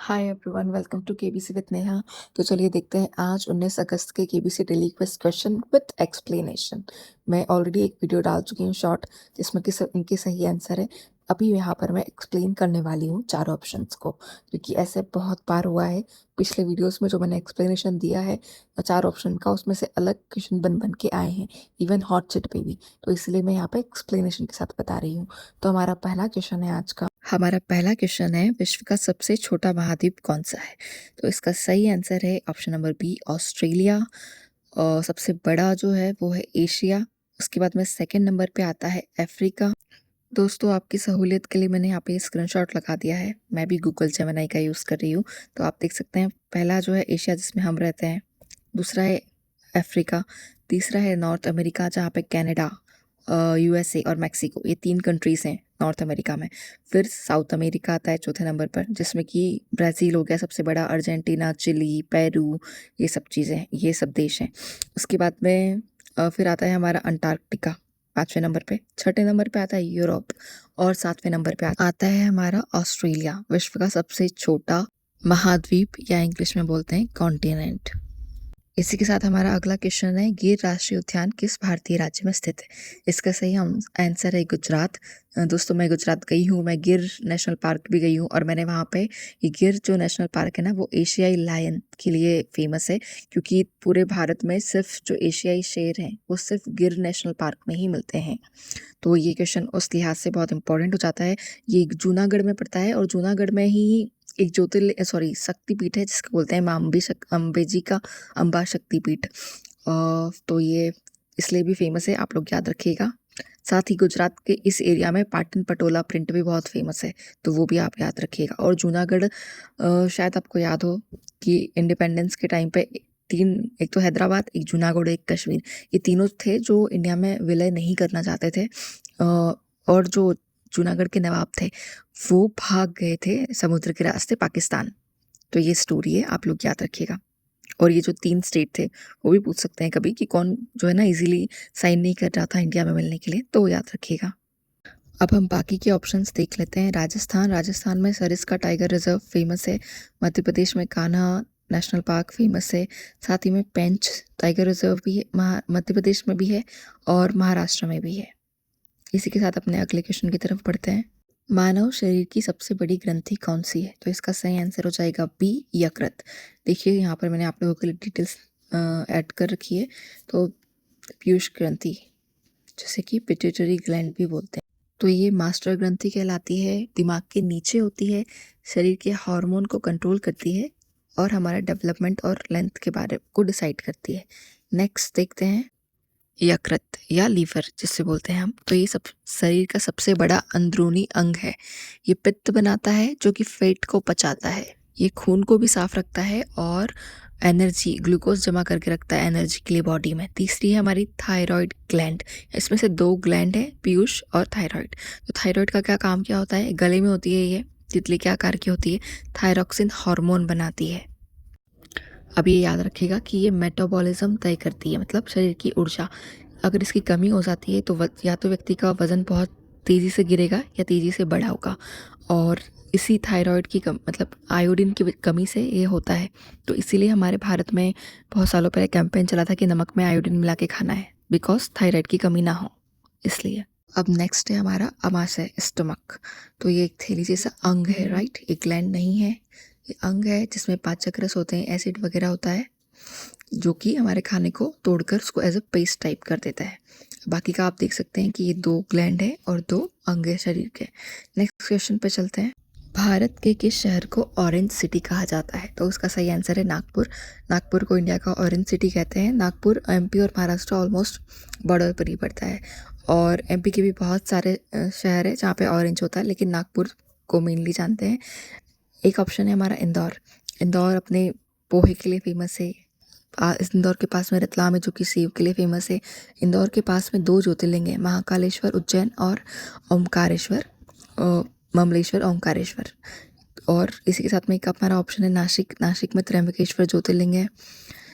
Hi everyone, welcome to KBC with Neha. तो चलिए देखते हैं आज 19 अगस्त के KBC daily quiz question with explanation. मैं ऑलरेडी एक वीडियो डाल चुकी हूँ शॉर्ट, जिसमें कि इनके सही आंसर है। अभी यहाँ पर मैं एक्सप्लेन करने वाली हूँ चारों ऑप्शंस को, क्योंकि ऐसे बहुत बार हुआ है पिछले वीडियोस में जो मैंने एक्सप्लेनेशन दिया है चार ऑप्शन का, उसमें से अलग क्वेश्चन बन बन के आए हैं, इवन हॉट चिट पे भी। तो इसलिए मैं यहाँ पे एक्सप्लेनेशन के साथ बता रही हूँ। तो हमारा पहला क्वेश्चन है, विश्व का सबसे छोटा महाद्वीप कौन सा है? तो इसका सही आंसर है ऑप्शन नंबर बी, ऑस्ट्रेलिया। और सबसे बड़ा जो है वो है एशिया। उसके बाद में सेकंड नंबर पे आता है अफ्रीका। दोस्तों, आपकी सहूलियत के लिए मैंने यहाँ पे स्क्रीनशॉट लगा दिया है। मैं भी गूगल जेमिनी का यूज़ कर रही हूँ, तो आप देख सकते हैं। पहला जो है एशिया, जिसमें हम रहते हैं। दूसरा है अफ्रीका। तीसरा है नॉर्थ अमेरिका, जहाँ पे कनाडा, यूएसए और मैक्सिको, ये 3 कंट्रीज़ हैं नॉर्थ अमेरिका में। फिर साउथ अमेरिका आता है चौथे नंबर पर, जिसमें कि ब्राज़ील हो गया सबसे बड़ा, अर्जेंटीना, चिली, पेरू, ये सब चीज़ें हैं, ये सब देश हैं। उसके बाद में फिर आता है हमारा अंटार्कटिका 5वें नंबर पे। छठे नंबर पे आता है यूरोप, और 7वें नंबर पे आता है हमारा ऑस्ट्रेलिया, विश्व का सबसे छोटा महाद्वीप, या इंग्लिश में बोलते हैं कॉन्टिनेंट। इसी के साथ हमारा अगला क्वेश्चन है, गिर राष्ट्रीय उद्यान किस भारतीय राज्य में स्थित है? इसका सही आंसर है गुजरात। दोस्तों, मैं गुजरात गई हूँ, मैं गिर नेशनल पार्क भी गई हूँ, और मैंने वहाँ पे ये गिर जो नेशनल पार्क है ना, वो एशियाई लायन के लिए फेमस है, क्योंकि पूरे भारत में सिर्फ जो एशियाई शेर हैं वो सिर्फ गिर नेशनल पार्क में ही मिलते हैं। तो ये क्वेश्चन उस लिहाज से बहुत इंपॉर्टेंट हो जाता है। ये जूनागढ़ में पड़ता है, और जूनागढ़ में ही एक शक्तिपीठ है, जिसको बोलते हैं माँ अम्बे जी का अम्बा शक्तिपीठ। तो ये इसलिए भी फेमस है, आप लोग याद रखिएगा। साथ ही गुजरात के इस एरिया में पाटन पटोला प्रिंट भी बहुत फेमस है, तो वो भी आप याद रखिएगा। और जूनागढ़, शायद आपको याद हो कि इंडिपेंडेंस के टाइम पे एक तो हैदराबाद, एक जूनागढ़, एक कश्मीर, ये तीनों थे जो इंडिया में विलय नहीं करना चाहते थे। और जो जूनागढ़ के नवाब थे, वो भाग गए थे समुद्र के रास्ते पाकिस्तान। तो ये स्टोरी है, आप लोग याद रखिएगा। और ये जो 3 स्टेट थे, वो भी पूछ सकते हैं कभी कि कौन जो है ना इजीली साइन नहीं कर रहा था इंडिया में मिलने के लिए, तो याद रखिएगा। अब हम बाकी के ऑप्शंस देख लेते हैं। राजस्थान में सरिस्का टाइगर रिजर्व फेमस है। मध्य प्रदेश में कान्हा नेशनल पार्क फेमस है। साथ ही में पेंच टाइगर रिजर्व भी है, मध्य प्रदेश में भी है, और महाराष्ट्र में भी है। इसी के साथ अपने अगले क्वेश्चन की तरफ बढ़ते हैं। मानव शरीर की सबसे बड़ी ग्रंथि कौन सी है? तो इसका सही आंसर हो जाएगा बी, यकृत। देखिए यहाँ पर मैंने आप लोगों के लिए डिटेल्स ऐड कर रखी है। तो पीयूष ग्रंथि, जैसे कि पिट्यूटरी ग्लैंड भी बोलते हैं, तो ये मास्टर ग्रंथि कहलाती है। दिमाग के नीचे होती है, शरीर के हार्मोन को कंट्रोल करती है, और हमारा डेवलपमेंट और लेंथ के बारे को डिसाइड करती है। नेक्स्ट देखते हैं, यकृत या लीवर जिससे बोलते हैं हम। तो ये सब शरीर का सबसे बड़ा अंदरूनी अंग है। ये पित्त बनाता है, जो कि फैट को पचाता है। ये खून को भी साफ रखता है, और एनर्जी, ग्लूकोज जमा करके रखता है एनर्जी के लिए बॉडी में। तीसरी है हमारी थायराइड ग्लैंड। इसमें से 2 ग्लैंड है, पीयूष और थायराइड। तो थायराइड का क्या काम क्या होता है? गले में होती है, ये तितली के आकार की होती है, थायरॉक्सिन हार्मोन बनाती है। अब ये याद रखिएगा कि ये मेटाबॉलिज्म तय करती है, मतलब शरीर की ऊर्जा। अगर इसकी कमी हो जाती है तो या तो व्यक्ति का वजन बहुत तेज़ी से गिरेगा या तेज़ी से बढ़ा होगा। और इसी थायराइड की मतलब आयोडीन की कमी से ये होता है। तो इसीलिए हमारे भारत में बहुत सालों पहले कैंपेन चला था कि नमक में आयोडीन मिला के खाना है, बिकॉज थायराइड की कमी ना हो, इसलिए। अब नेक्स्ट है हमारा अमाशय, स्टमक। तो ये एक थैली जैसा अंग है, राइट? एक ग्लैंड नहीं है, ये अंग है जिसमें पाचक रस होते हैं, एसिड वगैरह होता है, जो कि हमारे खाने को तोड़कर उसको एज अ पेस्ट टाइप कर देता है। बाकी का आप देख सकते हैं कि ये 2 ग्लैंड है और 2 अंग है शरीर के। नेक्स्ट क्वेश्चन पे चलते हैं। भारत के किस शहर को ऑरेंज सिटी कहा जाता है? तो उसका सही आंसर है नागपुर। नागपुर को इंडिया का ऑरेंज सिटी कहते हैं। नागपुर एमपी और महाराष्ट्र ऑलमोस्ट बॉर्डर पर ही पड़ता है, और एमपी के भी बहुत सारे शहर है जहाँ पे ऑरेंज होता है, लेकिन नागपुर को मेनली जानते हैं। एक ऑप्शन है हमारा इंदौर। इंदौर अपने पोहे के लिए फेमस है। इंदौर के पास में रतलाम है, जो कि सेव के लिए फेमस है। इंदौर के पास में 2 ज्योतिर्लिंग हैं, महाकालेश्वर उज्जैन, और ओमकारेश्वर, ममलेश्वर ओमकारेश्वर। और इसी के साथ में एक हमारा ऑप्शन है नासिक। नासिक में त्र्यंबकेश्वर ज्योतिर्लिंग है।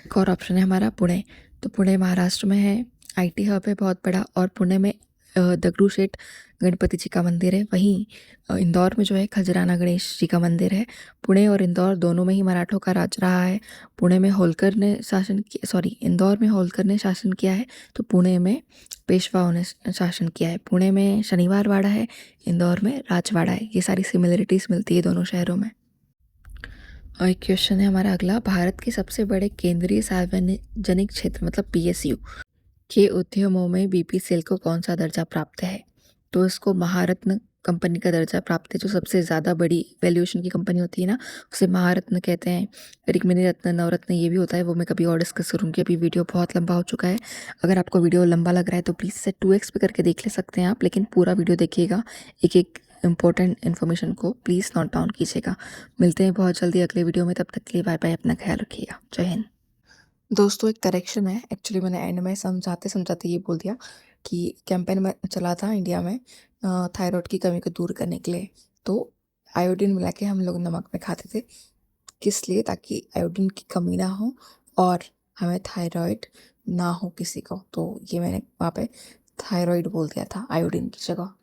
एक और ऑप्शन है हमारा पुणे। तो पुणे महाराष्ट्र में है, आईटी हब है बहुत बड़ा, और पुणे में दगड़ू शेठ गणपति जी का मंदिर है। वहीं इंदौर में जो है खजराना गणेश जी का मंदिर है। पुणे और इंदौर दोनों में ही मराठों का राज रहा है। पुणे में होलकर ने शासन किया, सॉरी, इंदौर में होलकर ने शासन किया है, तो पुणे में पेशवाओं ने शासन किया है। पुणे में शनिवार वाड़ा है, इंदौर में राजवाड़ा है। ये सारी सिमिलरिटीज़ मिलती है दोनों शहरों में। और एक क्वेश्चन है हमारा अगला, भारत के सबसे बड़े केंद्रीय सार्वजनिक क्षेत्र मतलब पीएसयू के उद्यमों में बीपीसीएल को कौन सा दर्जा प्राप्त है? तो इसको महारत्न कंपनी का दर्जा प्राप्त है। जो सबसे ज़्यादा बड़ी वैल्यूएशन की कंपनी होती है ना, उसे महारत्न कहते हैं। रिक्मिनी रत्न, नवरत्न ये भी होता है, वो मैं कभी और डिस्कस करूँगी। अभी वीडियो बहुत लंबा हो चुका है। अगर आपको वीडियो लंबा लग रहा है तो प्लीज़ इसे 2x पे करके देख ले सकते हैं आप, लेकिन पूरा वीडियो देखिएगा, एक एक इंपॉर्टेंट इन्फॉर्मेशन को प्लीज़ नोट डाउन कीजिएगा। मिलते हैं बहुत जल्दी अगले वीडियो में, तब तक के लिए बाय बाय, अपना ख्याल रखिएगा। जय हिंद। दोस्तों एक करेक्शन है, एक्चुअली मैंने एंड में समझाते समझाते ये बोल दिया कि कैंपेन में चला था इंडिया में थायराइड की कमी को दूर करने के लिए। तो आयोडीन मिला के हम लोग नमक में खाते थे, किस लिए? ताकि आयोडीन की कमी ना हो और हमें थायराइड ना हो किसी को। तो ये मैंने वहाँ पे थायराइड बोल दिया था आयोडीन की जगह।